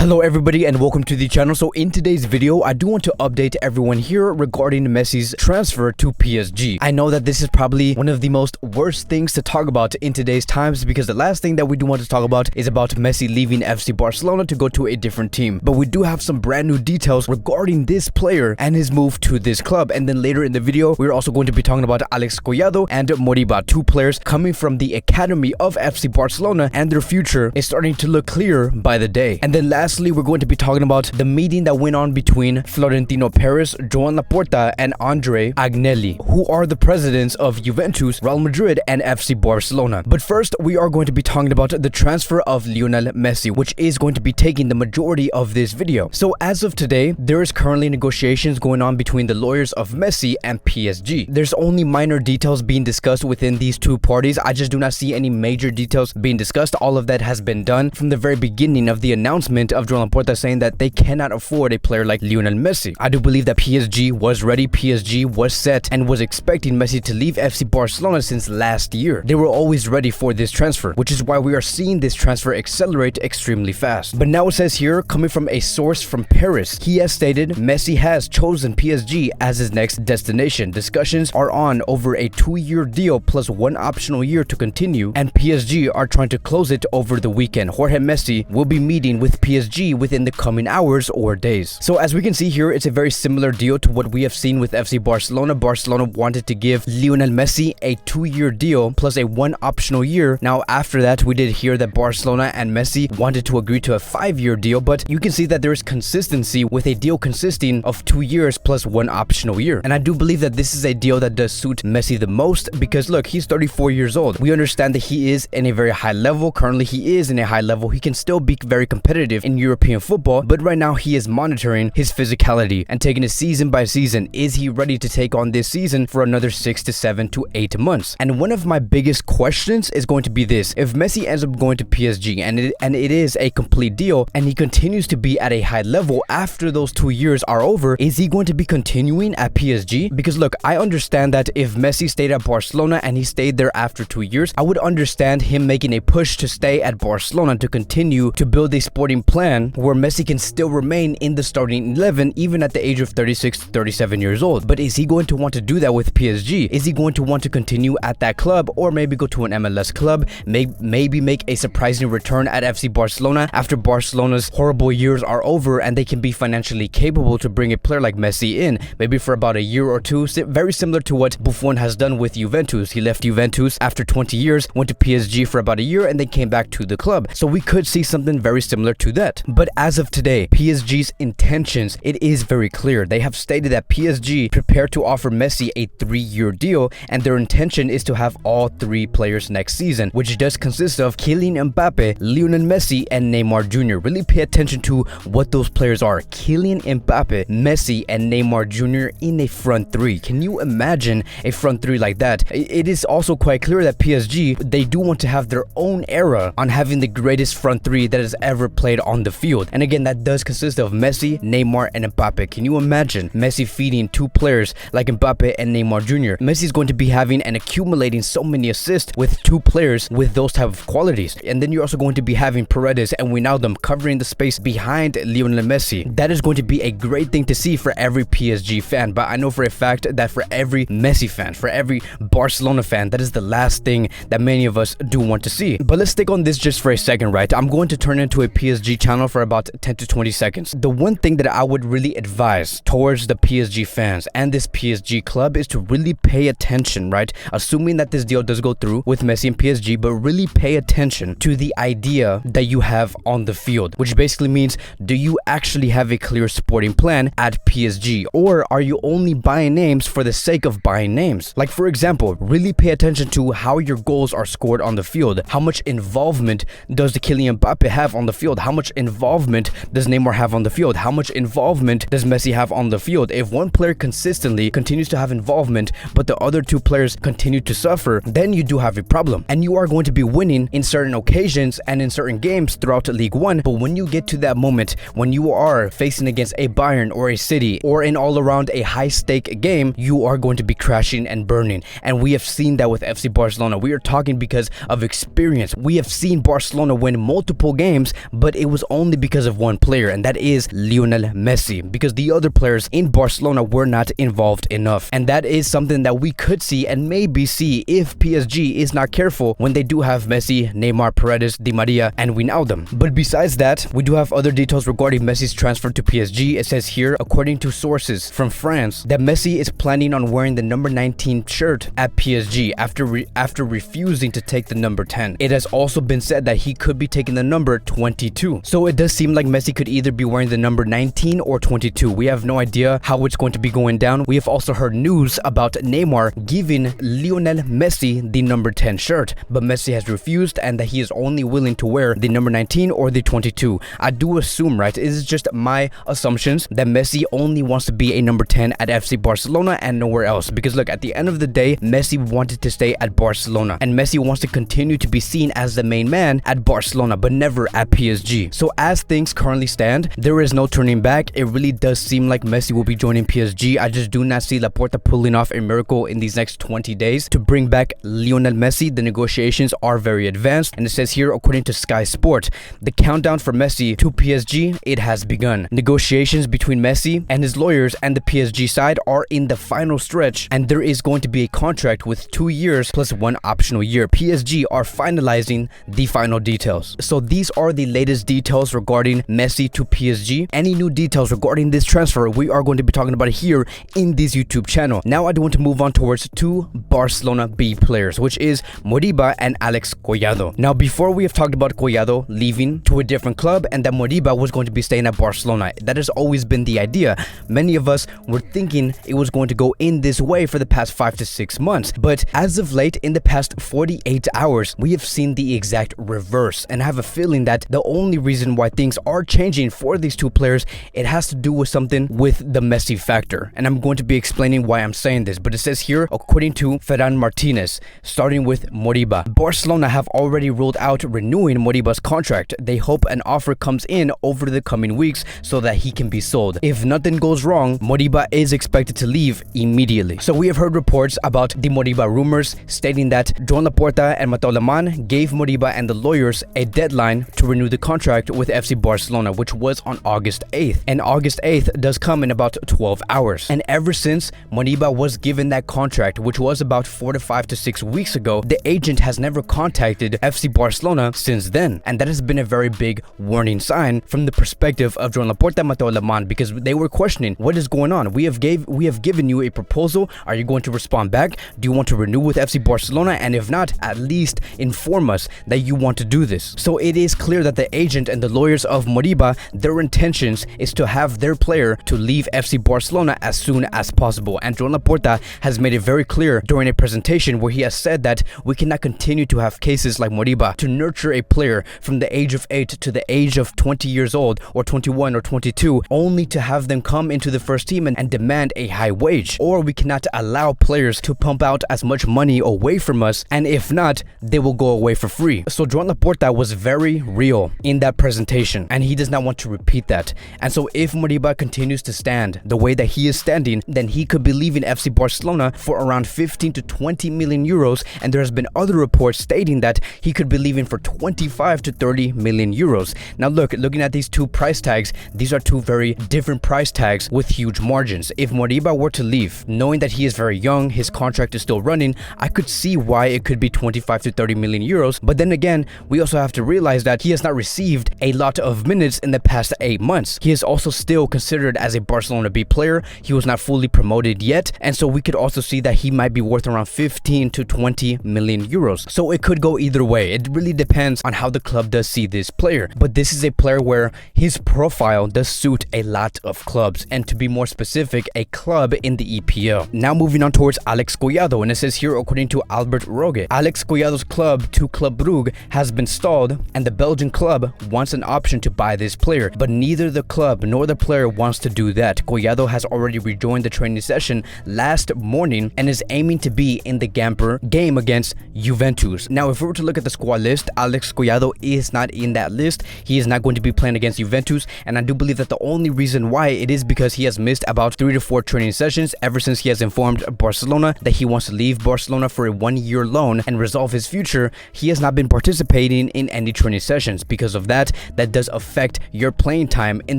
Hello everybody and welcome to the channel. So in today's video, I do want to update everyone here regarding Messi's transfer to PSG. I know that this is probably one of the most worst things to talk about in today's times because the last thing that we do want to talk about is about Messi leaving FC Barcelona to go to a different team. But we do have some brand new details regarding this player and his move to this club. And then later in the video, we're also going to be talking about Collado and Moriba, two players coming from the academy of FC Barcelona, and their future is starting to look clear by the day. And then lastly, we're going to be talking about the meeting that went on between Florentino Perez, Joan Laporta, and Andre Agnelli, who are the presidents of Juventus, Real Madrid, and FC Barcelona. But first, we are going to be talking about the transfer of Lionel Messi, which is going to be taking the majority of this video. So as of today, there is currently negotiations going on between the lawyers of Messi and PSG. There's only minor details being discussed within these two parties. I just do not see any major details being discussed. All of that has been done from the very beginning of the announcement of Joan Laporta saying that they cannot afford a player like Lionel Messi. I do believe that PSG was ready, PSG was set, and was expecting Messi to leave FC Barcelona since last year. They were always ready for this transfer, which is why we are seeing this transfer accelerate extremely fast. But now it says here, coming from a source from Paris, he has stated Messi has chosen PSG as his next destination. Discussions are on over a 2-year deal plus one optional year to continue, and PSG are trying to close it over the weekend. Jorge Messi will be meeting with PSG within the coming hours or days. So as we can see here, it's a very similar deal to what we have seen with FC Barcelona. Barcelona wanted to give Lionel Messi a 2-year deal plus a one optional year. Now after that, we did hear that Barcelona and Messi wanted to agree to a 5-year deal, but you can see that there is consistency with a deal consisting of 2 years plus one optional year. And I do believe that this is a deal that does suit Messi the most because look, he's 34 years old. We understand that he is in a very high level. Currently he is in a high level. He can still be very competitive in European football, but right now he is monitoring his physicality and taking it season by season. Is he ready to take on this season for another 6 to 7 to 8 months? And one of my biggest questions is going to be this: if Messi ends up going to PSG and it is a complete deal and he continues to be at a high level after those 2 years are over, is he going to be continuing at PSG? Because look, I understand that if Messi stayed at Barcelona and he stayed there after 2 years, I would understand him making a push to stay at Barcelona to continue to build a sporting plan where Messi can still remain in the starting 11 even at the age of 36 to 37 years old. But is he going to want to do that with PSG? Is he going to want to continue at that club, or maybe go to an MLS club, maybe make a surprising return at FC Barcelona after Barcelona's horrible years are over and they can be financially capable to bring a player like Messi in, maybe for about a year or two, very similar to what Buffon has done with Juventus. He left Juventus after 20 years, went to PSG for about a year, and then came back to the club. So we could see something very similar to that. But as of today, PSG's intentions, it is very clear. They have stated that PSG prepared to offer Messi a 3-year deal, and their intention is to have all 3 players next season, which does consist of Kylian Mbappe, Lionel Messi, and Neymar Jr. Really pay attention to what those players are. Kylian Mbappe, Messi, and Neymar Jr. in a front 3. Can you imagine a front 3 like that? It is also quite clear that PSG, they do want to have their own era on having the greatest front 3 that has ever played on the field. And again, that does consist of Messi, Neymar, and Mbappe. Can you imagine Messi feeding 2 players like Mbappe and Neymar Jr.? Messi is going to be having and accumulating so many assists with 2 players with those type of qualities. And then you're also going to be having Paredes and Wijnaldum covering the space behind Lionel Messi. That is going to be a great thing to see for every PSG fan. But I know for a fact that for every Messi fan, for every Barcelona fan, that is the last thing that many of us do want to see. But let's stick on this just for a second, right? I'm going to turn into a PSG channel for about 10 to 20 seconds. The one thing that I would really advise towards the PSG fans and this PSG club is to really pay attention, right? Assuming that this deal does go through with Messi and PSG, but really pay attention to the idea that you have on the field, which basically means, do you actually have a clear sporting plan at PSG, or are you only buying names for the sake of buying names? Like for example, really pay attention to how your goals are scored on the field. How much involvement does the Kylian Mbappe have on the field? How much involvement does Neymar have on the field? How much involvement does Messi have on the field? If one player consistently continues to have involvement, but the other 2 players continue to suffer, then you do have a problem. And you are going to be winning in certain occasions and in certain games throughout League 1. But when you get to that moment, when you are facing against a Bayern or a City or in all around a high-stake game, you are going to be crashing and burning. And we have seen that with FC Barcelona. We are talking because of experience. We have seen Barcelona win multiple games, but it was only because of one player, and that is Lionel Messi, because the other players in Barcelona were not involved enough. And that is something that we could see and maybe see if PSG is not careful when they do have Messi, Neymar, Paredes, Di Maria, and Wijnaldum. But besides that, we do have other details regarding Messi's transfer to PSG. It says here, according to sources from France, that Messi is planning on wearing the number 19 shirt at PSG after refusing to take the number 10. It has also been said that he could be taking the number 22. So it does seem like Messi could either be wearing the number 19 or 22. We have no idea how it's going to be going down. We have also heard news about Neymar giving Lionel Messi the number 10 shirt, but Messi has refused and that he is only willing to wear the number 19 or the 22. I do assume, right, it is just my assumptions, that Messi only wants to be a number 10 at FC Barcelona and nowhere else, because look, at the end of the day, Messi wanted to stay at Barcelona and Messi wants to continue to be seen as the main man at Barcelona but never at PSG. So as things currently stand, there is no turning back. It really does seem like Messi will be joining PSG. I just do not see Laporta pulling off a miracle in these next 20 days to bring back Lionel Messi. The negotiations are very advanced, and it says here, according to Sky Sport, the countdown for Messi to PSG, it has begun. Negotiations between Messi and his lawyers and the PSG side are in the final stretch, and there is going to be a contract with 2 years plus 1 optional year. PSG are finalizing the final details. So these are the latest details regarding Messi to PSG. Any new details regarding this transfer, we are going to be talking about it here in this YouTube channel. Now I do want to move on towards two Barcelona B players, which is Moriba and Alex Collado. Now before, we have talked about Collado leaving to a different club and that Moriba was going to be staying at Barcelona. That has always been the idea. Many of us were thinking it was going to go in this way for the past 5 to 6 months, but as of late, in the past 48 hours, we have seen the exact reverse, and I have a feeling that the only reason why things are changing for these two players, it has to do with something with the Messi factor, and I'm going to be explaining why I'm saying this. But it says here, according to Ferran Martinez, starting with Moriba, Barcelona have already ruled out renewing Moriba's contract. They hope an offer comes in over the coming weeks so that he can be sold. If nothing goes wrong, Moriba is expected to leave immediately. So we have heard reports about the Moriba rumors stating that Joan Laporta and Mateu Lemán gave Moriba and the lawyers a deadline to renew the contract with FC Barcelona, which was on August 8th. And August 8th does come in about 12 hours. And ever since Moriba was given that contract, which was about 4 to 5 to 6 weeks ago, the agent has never contacted FC Barcelona since then. And that has been a very big warning sign from the perspective of Joan Laporta and Mateu Lemán, because they were questioning, what is going on? We have given you a proposal. Are you going to respond back? Do you want to renew with FC Barcelona? And if not, at least inform us that you want to do this. So it is clear that the agent and the lawyers of Moriba, their intentions is to have their player to leave FC Barcelona as soon as possible. And Joan Laporta has made it very clear during a presentation where he has said that we cannot continue to have cases like Moriba to nurture a player from the age of 8 to the age of 20 years old or 21 or 22 only to have them come into the first team and demand a high wage. Or we cannot allow players to pump out as much money away from us, and if not, they will go away for free. So Joan Laporta was very real in that presentation, and he does not want to repeat that. And so if Moriba continues to stand the way that he is standing, then he could be leaving FC Barcelona for around 15 to 20 million euros, and there has been other reports stating that he could be leaving for 25 to 30 million euros. Now looking at these two price tags, these are two very different price tags with huge margins. If Moriba were to leave, knowing that he is very young, his contract is still running, I could see why it could be 25 to 30 million euros. But then again, we also have to realize that he has not received a lot of minutes in the past 8 months. He is also still considered as a Barcelona B player. He was not fully promoted yet, and so we could also see that he might be worth around 15 to 20 million euros. So it could go either way. It really depends on how the club does see this player. But this is a player where his profile does suit a lot of clubs, and to be more specific, a club in the EPL. Now moving on towards Alex Collado, and it says here, according to Albert Roge, Alex Collado's club to Club Brugge has been stalled, and the Belgian club wants an option to buy this player, but neither the club nor the player wants to do that. Collado has already rejoined the training session last morning and is aiming to be in the game against Juventus. Now if we were to look at the squad list, Alex Collado is not in that list. He is not going to be playing against Juventus, and I do believe that the only reason why it is because he has missed about 3 to 4 training sessions ever since he has informed Barcelona that he wants to leave Barcelona for a 1-year loan and resolve his future. He has not been participating in any training sessions. Because of that, that does affect your playing time in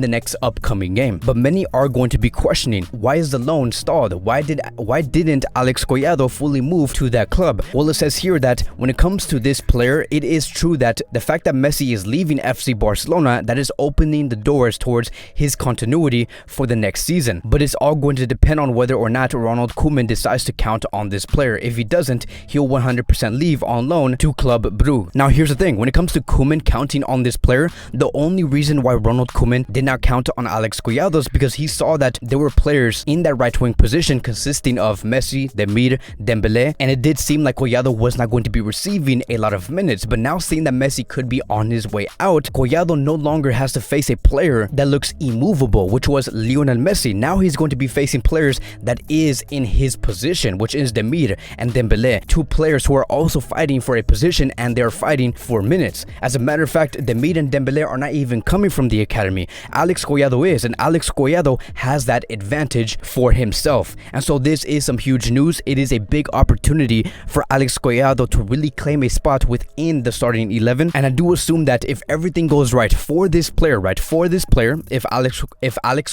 the next upcoming game. But many are going to be questioning, why is the loan stalled? Why didn't Alex Collado fully move to that club? Well, it says here that when it comes to this player, it is true that the fact that Messi is leaving FC Barcelona, that is opening the doors towards his continuity for the next season. But it's all going to depend on whether or not Ronald Koeman decides to count on this player. If he doesn't, he'll 100% leave on loan to Club Brugge. Now, here's the thing. When it comes to Koeman counting on this player, the only reason why Ronald Koeman did not count on Alex Collado is because he saw that there were players in that right-wing position consisting of Messi, Neymar, Dembele, and it did seem like Collado was not going to be receiving a lot of minutes. But now seeing that Messi could be on his way out, Collado no longer has to face a player that looks immovable, which was Lionel Messi. Now he's going to be facing players that is in his position, which is Neymar and Dembele, two players who are also fighting for a position and they're fighting for minutes. As a matter of fact, Neymar and Dembele are not even coming from the academy. Alex Collado is, and Alex Collado has that advantage for himself. And so this is some huge news. It is a big opportunity for Alex Collado to really claim a spot within the starting 11. And I do assume that if everything goes right for this player, if Alex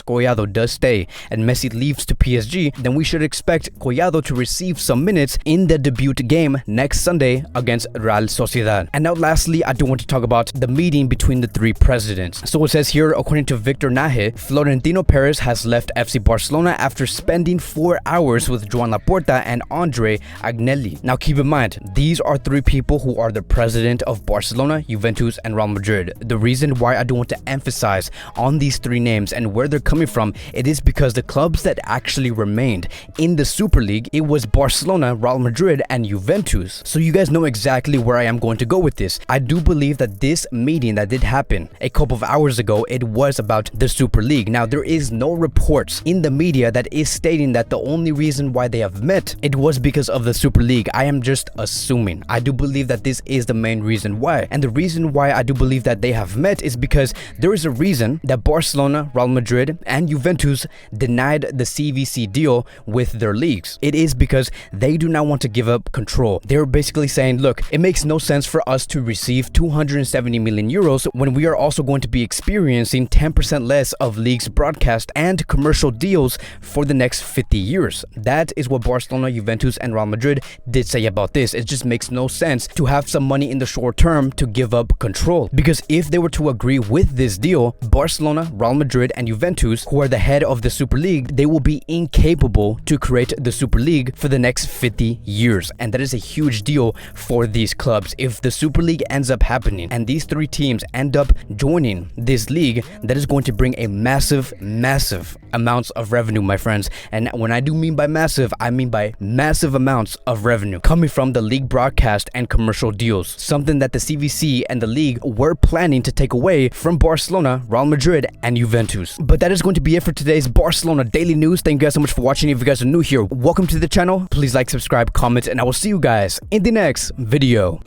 Collado does stay and Messi leaves to PSG, then we should expect Collado to receive some minutes in the debut game next Sunday against Real Sociedad. And now lastly, I do want to talk about the meeting between the three presidents. So it says here, according to Victor Nahe, Florentino Perez has left FC Barcelona after spending 4 hours with Joan Laporta and Andre Agnelli. Now keep in mind, these are three people who are the president of Barcelona, Juventus, and Real Madrid. The reason why I do want to emphasize on these three names and where they're coming from, it is because the clubs that actually remained in the Super League, it was Barcelona, Real Madrid, and Juventus. So you guys know exactly where I am going to go with this. I do believe that this meeting that did happen a couple of hours ago, it was about the Super League. Now, there is no reports in the media that is stating that the only reason why they have met, it was because of the Super League. I am just assuming. I do believe that this is the main reason why. And the reason why I do believe that they have met is because there is a reason that Barcelona, Real Madrid, and Juventus denied the CVC deal with their leagues. It is because they do not want to give up control. They're basically saying, look, it makes no sense for us to receive 270 million euros when we are also going to be experiencing 10% less of leagues broadcast and commercial deals for the next 50 years. That is what Barcelona, Juventus, and Real Madrid did say about this. It just makes no sense to have some money in the short term to give up control. Because if they were to agree with this deal, Barcelona, Real Madrid, and Juventus, who are the head of the Super League, they will be incapable to create the Super League for the next 50 years. And that is a huge deal for these clubs. If the Super League ends up happening and these three teams end up joining this league, that is going to bring a massive amounts of revenue, my friends. And when I do mean by massive, I mean by massive amounts of revenue coming from the league broadcast and commercial deals, something that the CVC and the league were planning to take away from Barcelona, Real Madrid, and Juventus. But that is going to be it for today's Barcelona Daily News. Thank you guys so much for watching. If you guys are new here, welcome to the channel. Please like, subscribe, comment, and I will see you guys in the next video.